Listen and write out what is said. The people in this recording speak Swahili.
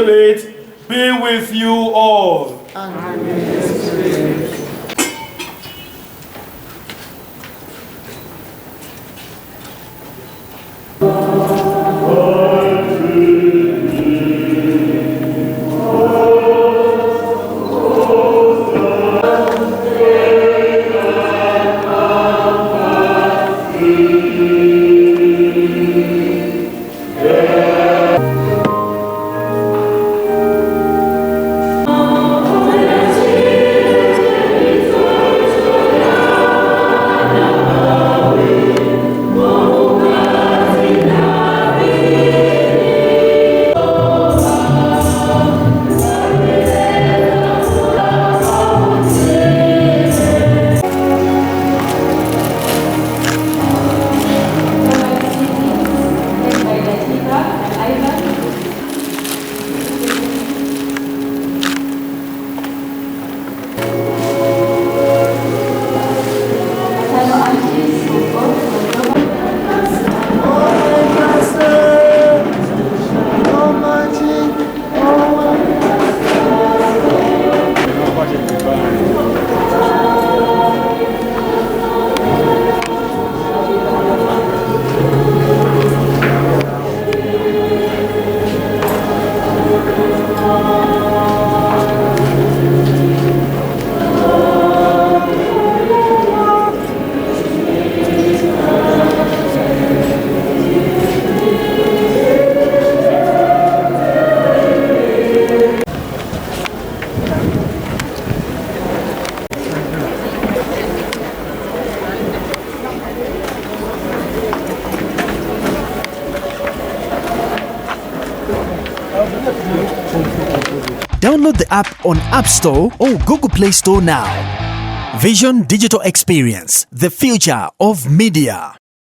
Spirit be with you all. And with your spirit. Download the app on App Store or Google Play Store now. Vision Digital Experience, the future of media.